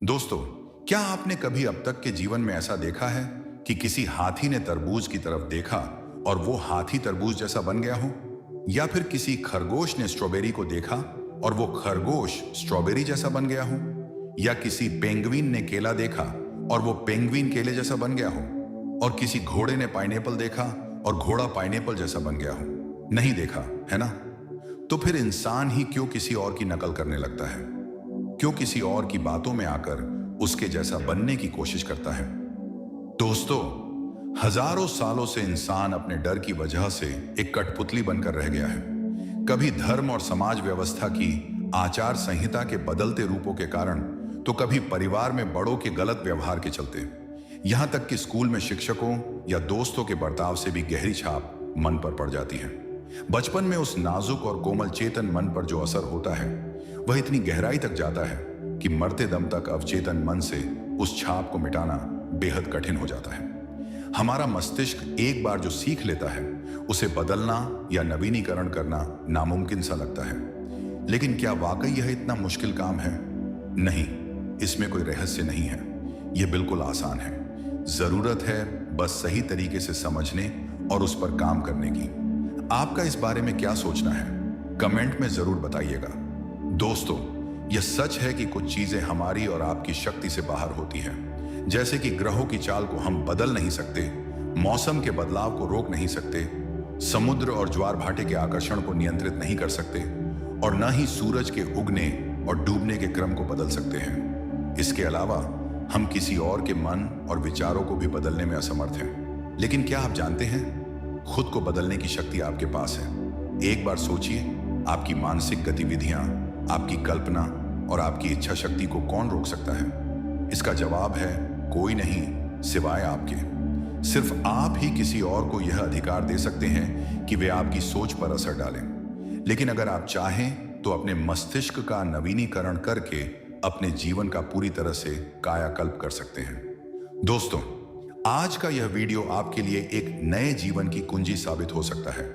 दोस्तों, क्या आपने कभी अब तक के जीवन में ऐसा देखा है कि किसी हाथी ने तरबूज की तरफ देखा और वो हाथी तरबूज जैसा बन गया हो? या फिर किसी खरगोश ने स्ट्रॉबेरी को देखा और वो खरगोश स्ट्रॉबेरी जैसा बन गया हो? या किसी पेंगुइन ने केला देखा और वो पेंगुइन केले जैसा बन गया हो? और किसी घोड़े ने पाइनएप्पल देखा और घोड़ा पाइनएप्पल जैसा बन गया हो? नहीं देखा, है ना? तो फिर इंसान ही क्यों किसी और की नकल करने लगता है? क्यों किसी और की बातों में आकर उसके जैसा बनने की कोशिश करता है? दोस्तों, हजारों सालों से इंसान अपने डर की वजह से एक कठपुतली बनकर रह गया है। कभी धर्म और समाज व्यवस्था की आचार संहिता के बदलते रूपों के कारण, तो कभी परिवार में बड़ों के गलत व्यवहार के चलते, यहां तक कि स्कूल में शिक्षकों या दोस्तों के बर्ताव से भी गहरी छाप मन पर पड़ जाती है। बचपन में उस नाजुक और कोमल चेतन मन पर जो असर होता है, वह इतनी गहराई तक जाता है कि मरते दम तक अवचेतन मन से उस छाप को मिटाना बेहद कठिन हो जाता है। हमारा मस्तिष्क एक बार जो सीख लेता है, उसे बदलना या नवीनीकरण करना नामुमकिन सा लगता है। लेकिन क्या वाकई यह इतना मुश्किल काम है? नहीं, इसमें कोई रहस्य नहीं है। यह बिल्कुल आसान है। जरूरत है बस सही तरीके से समझने और उस पर काम करने की। आपका इस बारे में क्या सोचना है? कमेंट में जरूर बताइएगा। दोस्तों, यह सच है कि कुछ चीजें हमारी और आपकी शक्ति से बाहर होती हैं। जैसे कि ग्रहों की चाल को हम बदल नहीं सकते, मौसम के बदलाव को रोक नहीं सकते, समुद्र और ज्वार भाटे के आकर्षण को नियंत्रित नहीं कर सकते, और न ही सूरज के उगने और डूबने के क्रम को बदल सकते हैं। इसके अलावा हम किसी और के मन और विचारों को भी बदलने में असमर्थ हैं। लेकिन क्या आप जानते हैं, खुद को बदलने की शक्ति आपके पास है। एक बार सोचिए, आपकी मानसिक गतिविधियां, आपकी कल्पना और आपकी इच्छा शक्ति को कौन रोक सकता है? इसका जवाब है कोई नहीं, सिवाय आपके। सिर्फ आप ही किसी और को यह अधिकार दे सकते हैं कि वे आपकी सोच पर असर डालें। लेकिन अगर आप चाहें तो अपने मस्तिष्क का नवीनीकरण करके अपने जीवन का पूरी तरह से कायाकल्प कर सकते हैं। दोस्तों, आज का यह वीडियो आपके लिए एक नए जीवन की कुंजी साबित हो सकता है।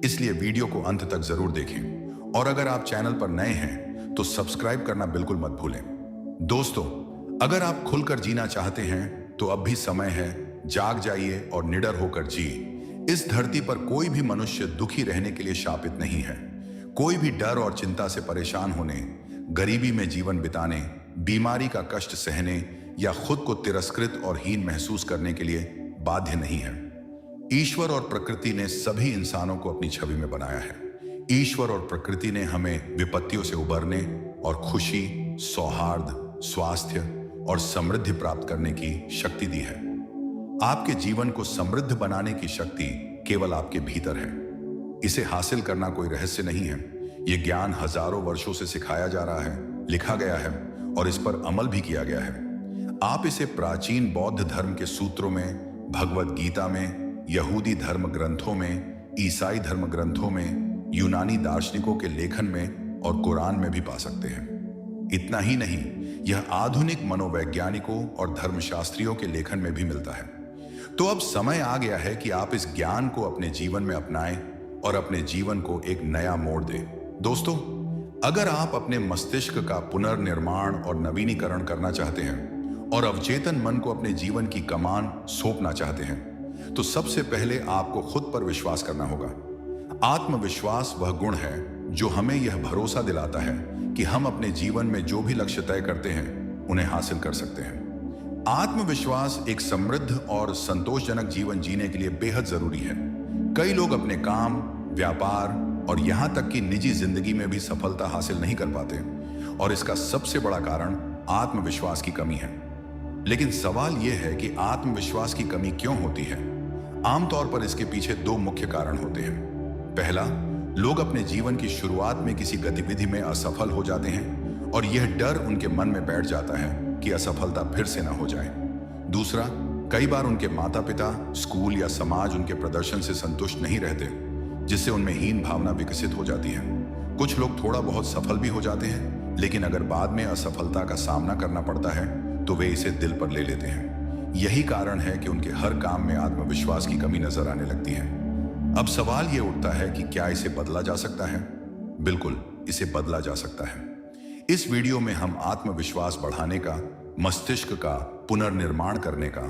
इसलिए वीडियो को अंत तक जरूर देखें, और अगर आप चैनल पर नए हैं तो सब्सक्राइब करना बिल्कुल मत भूलें। दोस्तों, अगर आप खुलकर जीना चाहते हैं तो अब भी समय है। जाग जाइए और निडर होकर जिए। इस धरती पर कोई भी मनुष्य दुखी रहने के लिए शापित नहीं है। कोई भी डर और चिंता से परेशान होने, गरीबी में जीवन बिताने, बीमारी का कष्ट सहने या खुद को तिरस्कृत और हीन महसूस करने के लिए बाध्य नहीं है। ईश्वर और प्रकृति ने सभी इंसानों को अपनी छवि में बनाया है। ईश्वर और प्रकृति ने हमें विपत्तियों से उबरने और खुशी, सौहार्द, स्वास्थ्य और समृद्धि प्राप्त करने की शक्ति दी है। आपके जीवन को समृद्ध बनाने की शक्ति केवल आपके भीतर है। इसे हासिल करना कोई रहस्य नहीं है। यह ज्ञान हजारों वर्षों से सिखाया जा रहा है, लिखा गया है और इस पर अमल भी किया गया है। आप इसे प्राचीन बौद्ध धर्म के सूत्रों में, भगवद गीता में, यहूदी धर्म ग्रंथों में, ईसाई धर्म ग्रंथों में, यूनानी दार्शनिकों के लेखन में और कुरान में भी पा सकते हैं। इतना ही नहीं, यह आधुनिक मनोवैज्ञानिकों और धर्मशास्त्रियों के लेखन में भी मिलता है। तो अब समय आ गया है कि आप इस ज्ञान को अपने जीवन में अपनाएं और अपने जीवन को एक नया मोड़ दें। दोस्तों, अगर आप अपने मस्तिष्क का पुनर्निर्माण और नवीनीकरण करना चाहते हैं और अवचेतन मन को अपने जीवन की कमान सौंपना चाहते हैं, तो सबसे पहले आपको खुद पर विश्वास करना होगा। आत्मविश्वास वह गुण है जो हमें यह भरोसा दिलाता है कि हम अपने जीवन में जो भी लक्ष्य तय करते हैं, उन्हें हासिल कर सकते हैं। आत्मविश्वास एक समृद्ध और संतोषजनक जीवन जीने के लिए बेहद जरूरी है। कई लोग अपने काम, व्यापार और यहां तक कि निजी जिंदगी में भी सफलता हासिल नहीं कर पाते, और इसका सबसे बड़ा कारण आत्मविश्वास की कमी है। लेकिन सवाल यह है कि आत्मविश्वास की कमी क्यों होती है? आमतौर पर इसके पीछे दो मुख्य कारण होते हैं। पहला, लोग अपने जीवन की शुरुआत में किसी गतिविधि में असफल हो जाते हैं और यह डर उनके मन में बैठ जाता है कि असफलता फिर से ना हो जाए। दूसरा, कई बार उनके माता पिता, स्कूल या समाज उनके प्रदर्शन से संतुष्ट नहीं रहते, जिससे उनमें हीन भावना विकसित हो जाती है। कुछ लोग थोड़ा बहुत सफल भी हो जाते हैं, लेकिन अगर बाद में असफलता का सामना करना पड़ता है तो वे इसे दिल पर ले लेते हैं। यही कारण है कि उनके हर काम में आत्मविश्वास की कमी नजर आने लगती है। अब सवाल यह उठता है कि क्या इसे बदला जा सकता है? बिल्कुल, इसे बदला जा सकता है। इस वीडियो में हम आत्मविश्वास बढ़ाने का मस्तिष्क का पुनर्निर्माण करने का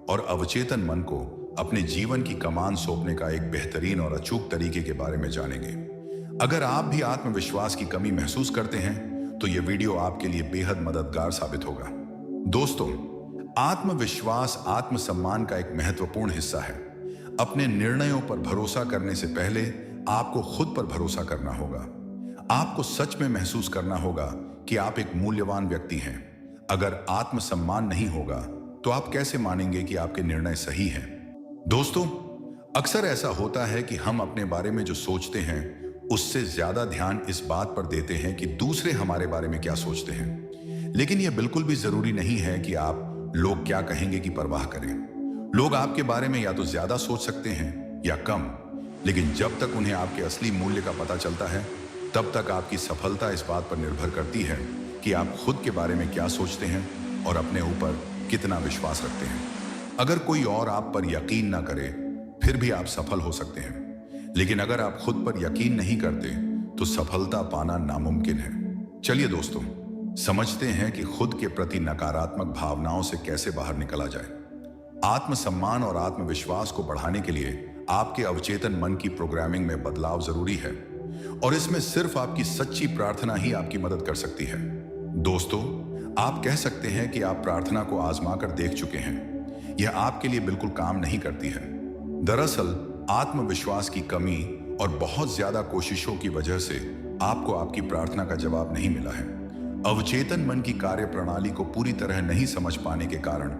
और अवचेतन मन को अपने जीवन की कमान सौंपने का एक बेहतरीन और अचूक तरीके के बारे में जानेंगे। अगर आप भी आत्मविश्वास की कमी महसूस करते हैं तो यह वीडियो आपके लिए बेहद मददगार साबित होगा। दोस्तों, आत्मविश्वास आत्मसम्मान का एक महत्वपूर्ण हिस्सा है। अपने निर्णयों पर भरोसा करने से पहले आपको खुद पर भरोसा करना होगा। आपको सच में महसूस करना होगा कि आप एक मूल्यवान व्यक्ति हैं। अगर आत्मसम्मान नहीं होगा तो आप कैसे मानेंगे कि आपके निर्णय सही हैं? दोस्तों, अक्सर ऐसा होता है कि हम अपने बारे में जो सोचते हैं उससे ज्यादा ध्यान इस बात पर देते हैं कि दूसरे हमारे बारे में क्या सोचते हैं। लेकिन यह बिल्कुल भी जरूरी नहीं है कि आप लोग क्या कहेंगे की परवाह करें। लोग आपके बारे में या तो ज्यादा सोच सकते हैं या कम, लेकिन जब तक उन्हें आपके असली मूल्य का पता चलता है तब तक आपकी सफलता इस बात पर निर्भर करती है कि आप खुद के बारे में क्या सोचते हैं और अपने ऊपर कितना विश्वास रखते हैं। अगर कोई और आप पर यकीन ना करे फिर भी आप सफल हो सकते हैं, लेकिन अगर आप खुद पर यकीन नहीं करते तो सफलता पाना नामुमकिन है। चलिए दोस्तों, समझते हैं कि खुद के प्रति नकारात्मक भावनाओं से कैसे बाहर निकला जाए। आत्मसम्मान और आत्मविश्वास को बढ़ाने के लिए आपके अवचेतन मन की प्रोग्रामिंग में बदलाव जरूरी है और इसमें सिर्फ आपकी सच्ची प्रार्थना ही आपकी मदद कर सकती है। दोस्तों, आप कह सकते हैं कि आप प्रार्थना को आजमा कर देख चुके हैं। यह आपके लिए बिल्कुल काम नहीं करती है। दरअसल आत्मविश्वास की कमी और बहुत ज्यादा कोशिशों की वजह से आपको आपकी प्रार्थना का जवाब नहीं मिला है। अवचेतन मन की कार्य प्रणाली को पूरी तरह नहीं समझ पाने के कारण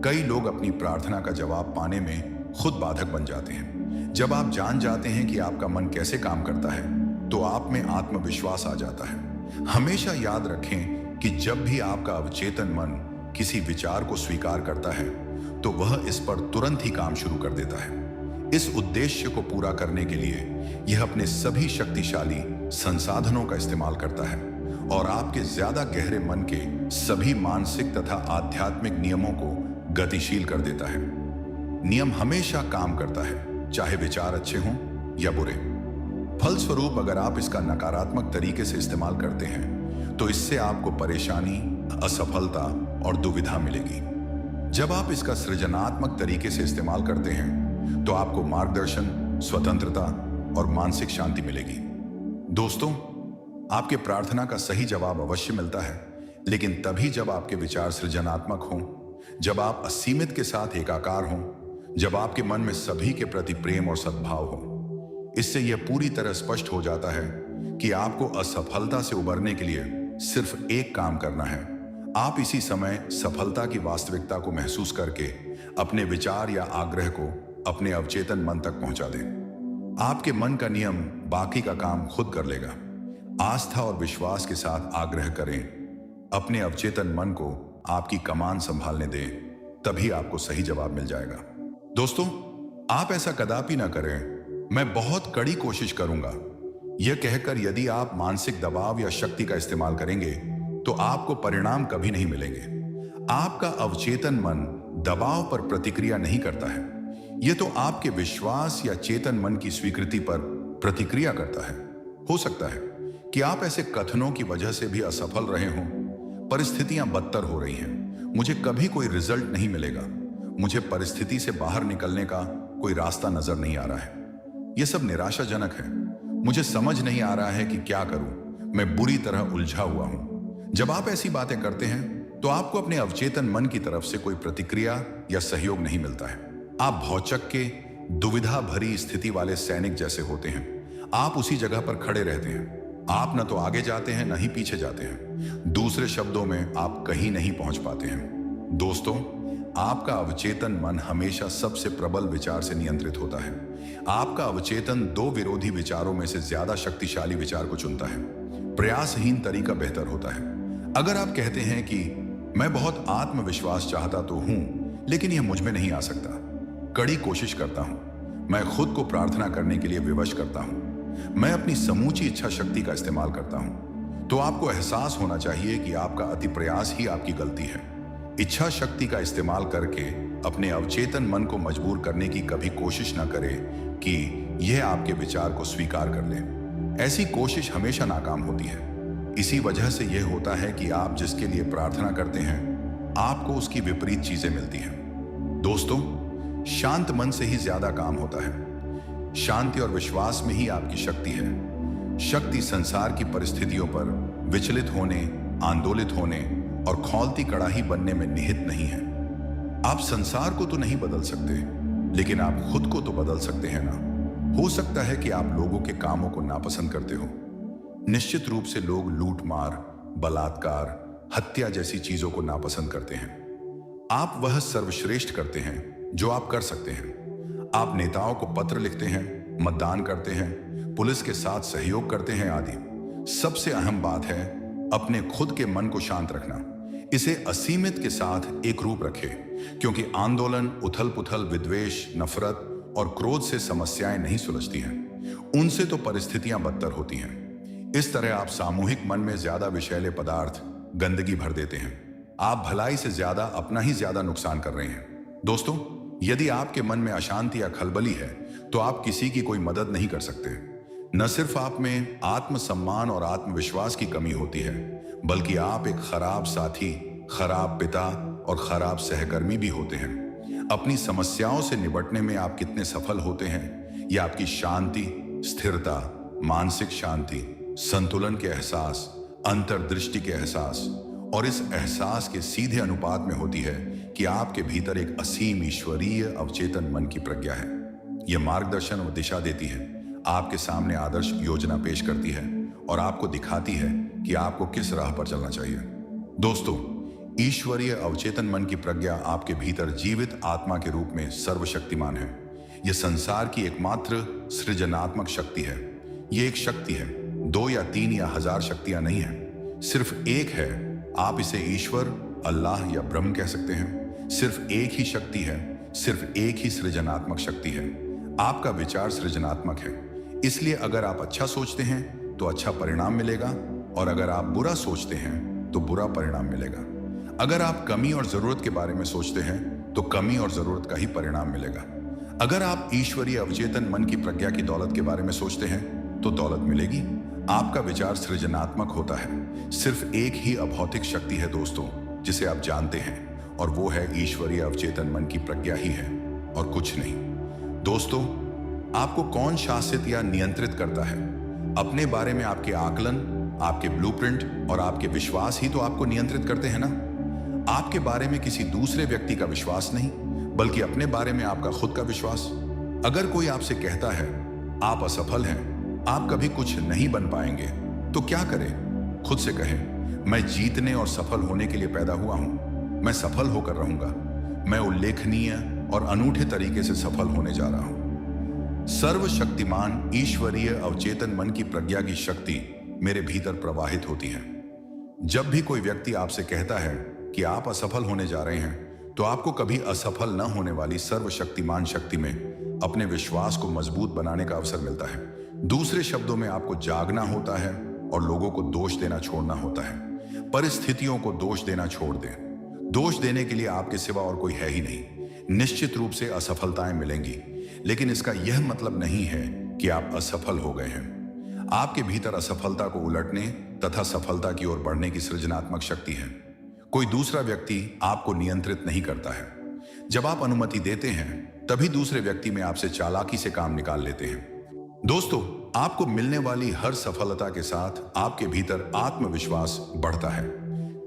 कई लोग अपनी प्रार्थना का जवाब पाने में खुद बाधक बन जाते हैं। जब आप जान जाते हैं कि आपका मन कैसे काम करता है तो आप में आत्मविश्वास आ जाता है। हमेशा याद रखें कि जब भी आपका अवचेतन मन किसी विचार को स्वीकार करता है तो वह इस पर तुरंत ही काम शुरू कर देता है। इस उद्देश्य को पूरा करने के लिए यह अपने सभी शक्तिशाली संसाधनों का इस्तेमाल करता है और आपके ज्यादा गहरे मन के सभी मानसिक तथा आध्यात्मिक नियमों को गतिशील कर देता है। नियम हमेशा काम करता है, चाहे विचार अच्छे हों या बुरे। फलस्वरूप अगर आप इसका नकारात्मक तरीके से इस्तेमाल करते हैं तो इससे आपको परेशानी, असफलता और दुविधा मिलेगी। जब आप इसका सृजनात्मक तरीके से इस्तेमाल करते हैं तो आपको मार्गदर्शन, स्वतंत्रता और मानसिक शांति मिलेगी। दोस्तों, आपके प्रार्थना का सही जवाब अवश्य मिलता है, लेकिन तभी जब आपके विचार सृजनात्मक हों, जब आप असीमित के साथ एकाकार हों, जब आपके मन में सभी के प्रति प्रेम और सद्भाव हो। इससे यह पूरी तरह स्पष्ट हो जाता है कि आपको असफलता से उबरने के लिए सिर्फ एक काम करना है। आप इसी समय सफलता की वास्तविकता को महसूस करके अपने विचार या आग्रह को अपने अवचेतन मन तक पहुंचा दें। आपके मन का नियम बाकी का काम खुद कर लेगा। आस्था और विश्वास के साथ आग्रह करें, अपने अवचेतन मन को आपकी कमान संभालने दें, तभी आपको सही जवाब मिल जाएगा। दोस्तों, आप ऐसा कदापि ना करें, मैं बहुत कड़ी कोशिश करूंगा, यह कहकर यदि आप मानसिक दबाव या शक्ति का इस्तेमाल करेंगे तो आपको परिणाम कभी नहीं मिलेंगे। आपका अवचेतन मन दबाव पर प्रतिक्रिया नहीं करता है, यह तो आपके विश्वास या चेतन मन की स्वीकृति पर प्रतिक्रिया करता है। हो सकता है कि आप ऐसे कथनों की वजह से भी असफल रहे हों। परिस्थितियां बदतर हो रही हैं, मुझे कभी कोई रिजल्ट नहीं मिलेगा, मुझे परिस्थिति से बाहर निकलने का कोई रास्ता नजर नहीं आ रहा है। यह सब निराशाजनक है, मुझे समझ नहीं आ रहा है कि क्या करूं, मैं बुरी तरह उलझा हुआ हूं। जब आप ऐसी बातें करते हैं तो आपको अपने अवचेतन मन की तरफ से कोई प्रतिक्रिया या सहयोग नहीं मिलता है। आप भौचक के दुविधा भरी स्थिति वाले सैनिक जैसे होते हैं। आप उसी जगह पर खड़े रहते हैं, आप न तो आगे जाते हैं न ही पीछे जाते हैं। दूसरे शब्दों में आप कहीं नहीं पहुंच पाते हैं। दोस्तों, आपका अवचेतन मन हमेशा सबसे प्रबल विचार से नियंत्रित होता है। आपका अवचेतन दो विरोधी विचारों में से ज्यादा शक्तिशाली विचार को चुनता है। प्रयासहीन तरीका बेहतर होता है। अगर आप कहते हैं कि मैं बहुत आत्मविश्वास चाहता तो हूं, लेकिन यह मुझ में नहीं आ सकता, कड़ी कोशिश करता हूं, मैं खुद को प्रार्थना करने के लिए विवश करता हूं, मैं अपनी समूची इच्छा शक्ति का इस्तेमाल करता हूं, तो आपको एहसास होना चाहिए कि आपका अति प्रयास ही आपकी गलती है। इच्छा शक्ति का इस्तेमाल करके अपने अवचेतन मन को मजबूर करने की कभी कोशिश न करें कि यह आपके विचार को स्वीकार कर ले। ऐसी कोशिश हमेशा नाकाम होती है। इसी वजह से यह होता है कि आप जिसके लिए प्रार्थना करते हैं आपको उसकी विपरीत चीजें मिलती हैं। दोस्तों, शांत मन से ही ज्यादा काम होता है। शांति और विश्वास में ही आपकी शक्ति है। शक्ति संसार की परिस्थितियों पर विचलित होने, आंदोलित होने और खौलती कड़ाही बनने में निहित नहीं है। आप संसार को तो नहीं बदल सकते, लेकिन आप खुद को तो बदल सकते हैं ना। हो सकता है कि आप लोगों के कामों को नापसंद करते हो। निश्चित रूप से लोग लूट मार, बलात्कार, हत्या जैसी चीजों को नापसंद करते हैं। आप वह सर्वश्रेष्ठ करते हैं जो आप कर सकते हैं। आप नेताओं को पत्र लिखते हैं, मतदान करते हैं, पुलिस के साथ सहयोग करते हैं आदि। सबसे अहम बात है अपने खुद के मन को शांत रखना। इसे असीमित के साथ एक रूप रखें, क्योंकि आंदोलन, उथल पुथल, विद्वेष, नफरत और क्रोध से समस्याएं नहीं सुलझती हैं। उनसे तो परिस्थितियां बदतर होती हैं। इस तरह आप सामूहिक मन में ज्यादा विषैले पदार्थ, गंदगी भर देते हैं। आप भलाई से ज्यादा अपना ही ज्यादा नुकसान कर रहे हैं। दोस्तों, यदि आपके मन में अशांति या खलबली है तो आप किसी की कोई मदद नहीं कर सकते। न सिर्फ आप में आत्मसम्मान और आत्मविश्वास की कमी होती है, बल्कि आप एक खराब साथी, खराब पिता और खराब सहकर्मी भी होते हैं। अपनी समस्याओं से निपटने में आप कितने सफल होते हैं, यह आपकी शांति, स्थिरता, मानसिक शांति, संतुलन के एहसास, अंतर्दृष्टि के एहसास और इस एहसास के सीधे अनुपात में होती है कि आपके भीतर एक असीम ईश्वरीय अवचेतन मन की प्रज्ञा है। यह मार्गदर्शन और दिशा देती है, आपके सामने आदर्श योजना पेश करती है और आपको दिखाती है कि आपको किस राह पर चलना चाहिए। दोस्तों, ईश्वरीय अवचेतन मन की प्रज्ञा आपके भीतर जीवित आत्मा के रूप में सर्वशक्तिमान है। यह संसार की एकमात्र सृजनात्मक शक्ति है। यह एक शक्ति है, 2 या 3 या 1000 शक्तियां नहीं है, सिर्फ एक है। आप इसे ईश्वर, अल्लाह या ब्रह्म कह सकते हैं। सिर्फ एक ही शक्ति है, सिर्फ एक ही सृजनात्मक शक्ति है। आपका विचार सृजनात्मक है, इसलिए अगर आप अच्छा सोचते हैं तो अच्छा परिणाम मिलेगा, और अगर आप बुरा सोचते हैं तो बुरा परिणाम मिलेगा। अगर आप कमी और जरूरत के बारे में सोचते हैं तो कमी और जरूरत का ही परिणाम मिलेगा। अगर आप ईश्वरीय अवचेतन मन की प्रज्ञा की दौलत के बारे में सोचते हैं तो दौलत मिलेगी। आपका विचार सृजनात्मक होता है। सिर्फ एक ही अभौतिक शक्ति है दोस्तों, जिसे आप जानते हैं, और वो है ईश्वरीय अवचेतन मन की प्रज्ञा ही है और कुछ नहीं। दोस्तों, आपको कौन शासित या नियंत्रित करता है? अपने बारे में आपके आकलन, आपके ब्लूप्रिंट और आपके विश्वास ही तो आपको नियंत्रित करते हैं ना। आपके बारे में किसी दूसरे व्यक्ति का विश्वास नहीं, बल्कि अपने बारे में आपका खुद का विश्वास। अगर कोई आपसे कहता है आप असफल हैं, आप कभी कुछ नहीं बन पाएंगे, तो क्या करें? खुद से कहें, मैं जीतने और सफल होने के लिए पैदा हुआ हूं। मैं सफल होकर रहूंगा। मैं उल्लेखनीय और अनूठे तरीके से सफल होने जा रहा हूं। सर्वशक्तिमान ईश्वरीय अवचेतन मन की प्रज्ञा की शक्ति मेरे भीतर प्रवाहित होती है। जब भी कोई व्यक्ति आपसे कहता है कि आप असफल होने जा रहे हैं, तो आपको कभी असफल न होने वाली सर्वशक्तिमान शक्ति में अपने विश्वास को मजबूत बनाने का अवसर मिलता है। दूसरे शब्दों में, आपको जागना होता है और लोगों को दोष देना छोड़ना होता है। परिस्थितियों को दोष देना छोड़ दें। दोष देने के लिए आपके सिवा और कोई है ही नहीं। निश्चित रूप से असफलताएं मिलेंगी, लेकिन इसका यह मतलब नहीं है कि आप असफल हो गए हैं। आपके भीतर असफलता को उलटने तथा सफलता की ओर बढ़ने की सृजनात्मक शक्ति है। कोई दूसरा व्यक्ति आपको नियंत्रित नहीं करता है। जब आप अनुमति देते हैं, तभी दूसरे व्यक्ति में आपसे चालाकी से काम निकाल लेते हैं। दोस्तों, आपको मिलने वाली हर सफलता के साथ आपके भीतर आत्मविश्वास बढ़ता है।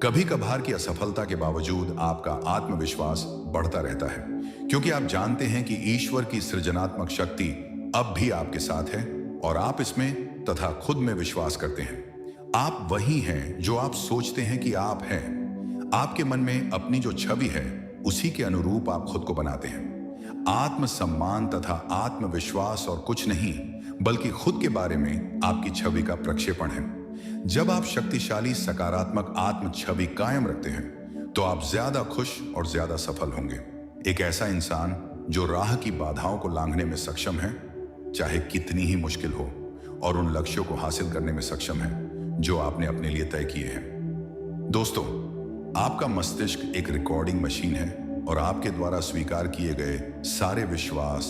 कभी कभार की असफलता के बावजूद आपका आत्मविश्वास बढ़ता रहता है, क्योंकि आप जानते हैं कि ईश्वर की सृजनात्मक शक्ति अब भी आपके साथ है और आप इसमें तथा खुद में विश्वास करते हैं। आप वही हैं जो आप सोचते हैं कि आप हैं। आपके मन में अपनी जो छवि है, उसी के अनुरूप आप खुद को बनाते हैं। आत्मसम्मान तथा आत्मविश्वास और कुछ नहीं, बल्कि खुद के बारे में आपकी छवि का प्रक्षेपण है। जब आप शक्तिशाली सकारात्मक आत्म छवि कायम रखते हैं, तो आप ज्यादा खुश और ज्यादा सफल होंगे। एक ऐसा इंसान जो राह की बाधाओं को लांघने में सक्षम है, चाहे कितनी ही मुश्किल हो, और उन लक्ष्यों को हासिल करने में सक्षम है जो आपने अपने लिए तय किए हैं। दोस्तों, आपका मस्तिष्क एक रिकॉर्डिंग मशीन है और आपके द्वारा स्वीकार किए गए सारे विश्वास,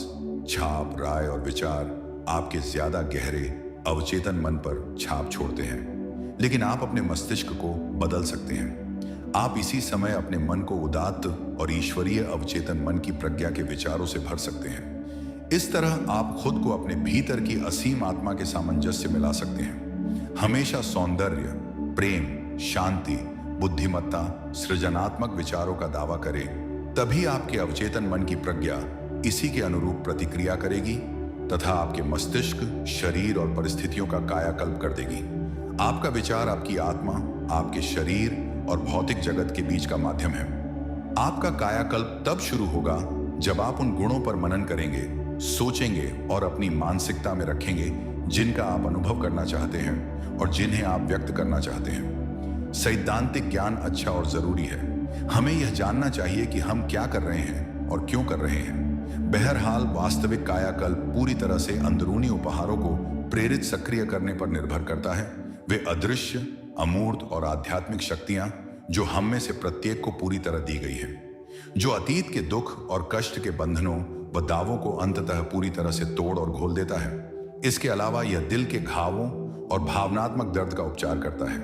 छाप, राय और विचार आपके ज्यादा गहरे अवचेतन मन पर छाप छोड़ते हैं। लेकिन आप अपने मस्तिष्क को बदल सकते हैं। आप इसी समय अपने मन को उदात्त और ईश्वरीय अवचेतन मन की प्रज्ञा के विचारों से भर सकते हैं। इस तरह आप खुद को अपने भीतर की असीम आत्मा के सामंजस्य में ला सकते हैं। हमेशा सौंदर्य, प्रेम, शांति, बुद्धिमत्ता, सृजनात्मक विचारों का दावा करें, तभी आपके अवचेतन मन की प्रज्ञा इसी के अनुरूप प्रतिक्रिया करेगी तथा आपके मस्तिष्क, शरीर और परिस्थितियों का कायाकल्प कर देगी। आपका विचार आपकी आत्मा, आपके शरीर और भौतिक जगत के बीच का माध्यम है। आपका कायाकल्प तब शुरू होगा जब आप उन गुणों पर मनन करेंगे, सोचेंगे और अपनी मानसिकता में रखेंगे जिनका आप अनुभव करना चाहते हैं और जिन्हें आप व्यक्त करना चाहते हैं। सैद्धांतिक ज्ञान अच्छा और जरूरी है। हमें यह जानना चाहिए कि हम क्या कर रहे हैं और क्यों कर रहे हैं। बहरहाल वास्तविक कायाकल्प पूरी तरह से अंदरूनी उपहारों को प्रेरित सक्रिय करने पर निर्भर करता है। वे अदृश्य, अमूर्त और आध्यात्मिक शक्तियां जो हम में से प्रत्येक को पूरी तरह दी गई हैं, जो अतीत के दुख और कष्ट के बंधनों व दावों को अंततः पूरी तरह से तोड़ और घोल देता है। इसके अलावा यह दिल के घावों और भावनात्मक दर्द का उपचार करता है।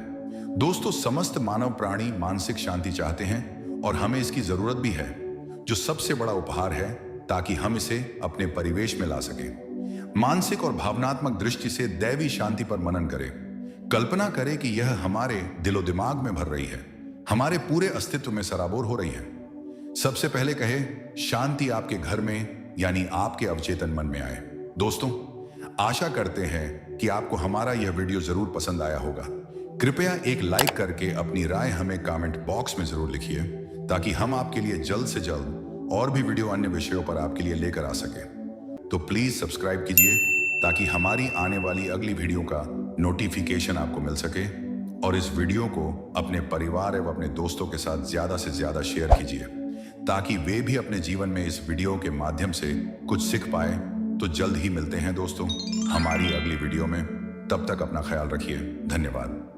दोस्तों, समस्त मानव प्राणी मानसिक शांति चाहते हैं और हमें इसकी जरूरत भी है, जो सबसे बड़ा उपहार है, ताकि हम इसे अपने परिवेश में ला सकें। मानसिक और भावनात्मक दृष्टि से दैवी शांति पर मनन करें। कल्पना करें कि यह हमारे दिलो दिमाग में भर रही है, हमारे पूरे अस्तित्व में सराबोर हो रही है। सबसे पहले कहे, शांति आपके घर में यानी आपके अवचेतन मन में आए। दोस्तों, आशा करते हैं कि आपको हमारा यह वीडियो जरूर पसंद आया होगा। कृपया एक लाइक करके अपनी राय हमें कमेंट बॉक्स में जरूर लिखिए, ताकि हम आपके लिए जल्द से जल्द और भी वीडियो अन्य विषयों पर आपके लिए लेकर आ सके। तो प्लीज सब्सक्राइब कीजिए ताकि हमारी आने वाली अगली वीडियो का नोटिफिकेशन आपको मिल सके, और इस वीडियो को अपने परिवार एवं अपने दोस्तों के साथ ज्यादा से ज्यादा शेयर कीजिए, ताकि वे भी अपने जीवन में इस वीडियो के माध्यम से कुछ सीख पाए। तो जल्द ही मिलते हैं दोस्तों हमारी अगली वीडियो में। तब तक अपना ख्याल रखिए। धन्यवाद।